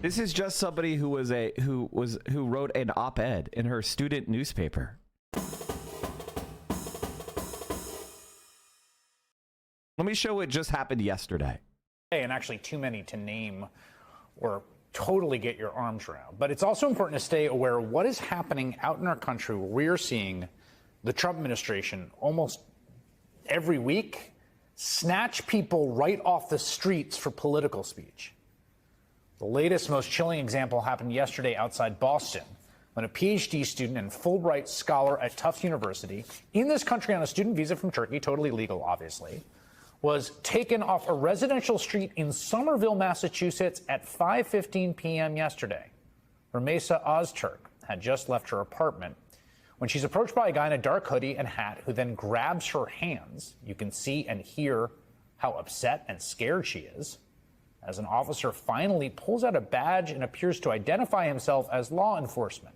This is just somebody who wrote an op-ed in her student newspaper. Let me show what just happened yesterday. And actually too many to name or totally get your arms around. But it's also important to stay aware of what is happening out in our country, where we are seeing the Trump administration almost every week snatch people right off the streets for political speech. The latest, most chilling example happened yesterday outside Boston, when a PhD student and Fulbright scholar at Tufts University, in this country on a student visa from Turkey, totally legal, obviously, was taken off a residential street in Somerville, Massachusetts at 5:15 p.m. yesterday. Rumeysa Ozturk had just left her apartment when she's approached by a guy in a dark hoodie and hat who then grabs her hands. You can see and hear how upset and scared she is, as an officer finally pulls out a badge and appears to identify himself as law enforcement.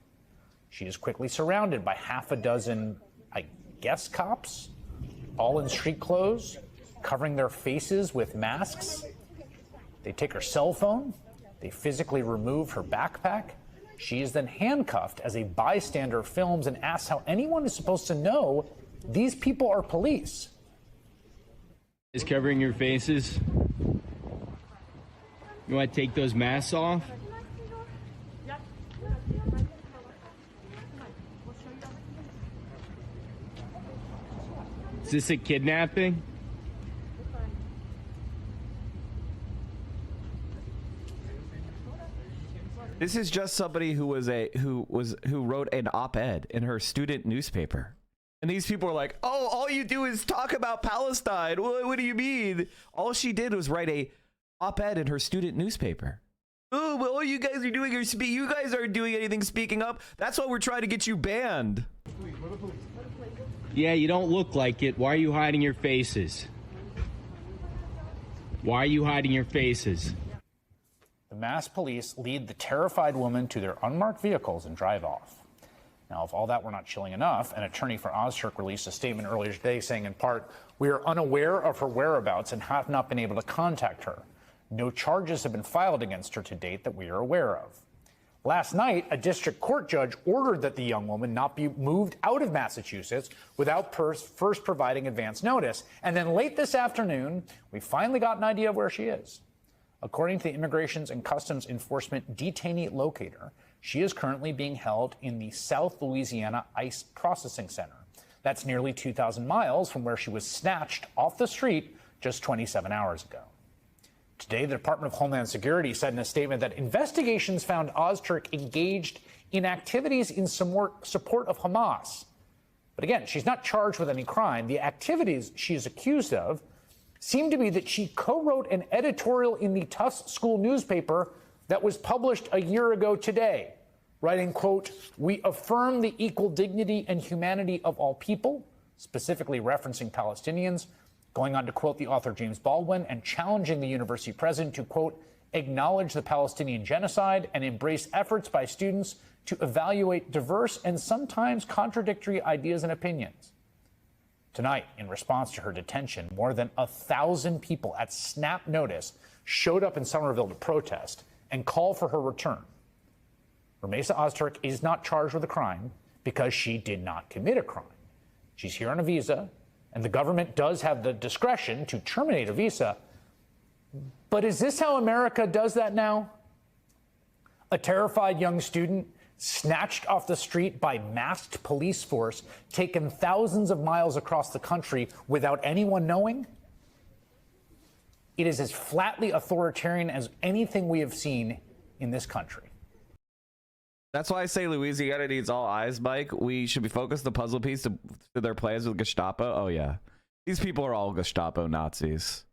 She is quickly surrounded by half a dozen, I guess, cops, all in street clothes, covering their faces with masks. They take her cell phone. They physically remove her backpack. She is then handcuffed as a bystander films and asks how anyone is supposed to know these people are police. Is covering your faces. You want to take those masks off? Is this a kidnapping? This is just somebody who wrote an op-ed in her student newspaper. And these people are like, "Oh, all you do is talk about Palestine. What do you mean?" All she did was write a op-ed in her student newspaper. "Oh, well, all you guys are doing is you guys aren't doing anything speaking up. That's why we're trying to get you banned." Yeah, you don't look like it. Why are you hiding your faces? Why are you hiding your faces? The masked police lead the terrified woman to their unmarked vehicles and drive off. Now, if all that were not chilling enough, an attorney for Ozturk released a statement earlier today saying, in part, "We are unaware of her whereabouts and have not been able to contact her. No charges have been filed against her to date that we are aware of." Last night, a district court judge ordered that the young woman not be moved out of Massachusetts without first providing advance notice. And then late this afternoon, we finally got an idea of where she is. According to the Immigrations and Customs Enforcement detainee locator, she is currently being held in the South Louisiana ICE Processing Center. That's nearly 2,000 miles from where she was snatched off the street just 27 hours ago. Today, the Department of Homeland Security said in a statement that investigations found Ozturk engaged in activities in support of Hamas. But again, she's not charged with any crime. The activities she is accused of seem to be that she co-wrote an editorial in the Tufts school newspaper that was published a year ago today, writing, quote, "We affirm the equal dignity and humanity of all people," specifically referencing Palestinians, going on to quote the author James Baldwin and challenging the university president to, quote, "acknowledge the Palestinian genocide and embrace efforts by students to evaluate diverse and sometimes contradictory ideas and opinions." Tonight, in response to her detention, more than 1,000 people at snap notice showed up in Somerville to protest and call for her return. Rumeysa Ozturk is not charged with a crime because she did not commit a crime. She's here on a visa, and the government does have the discretion to terminate a visa. But is this how America does that now? A terrified young student snatched off the street by masked police force, taken thousands of miles across the country without anyone knowing? It is as flatly authoritarian as anything we have seen in this country. That's why I say Louisiana needs all eyes, Mike. We should be focused the puzzle piece to their plans with Gestapo. Oh, yeah. These people are all Gestapo Nazis.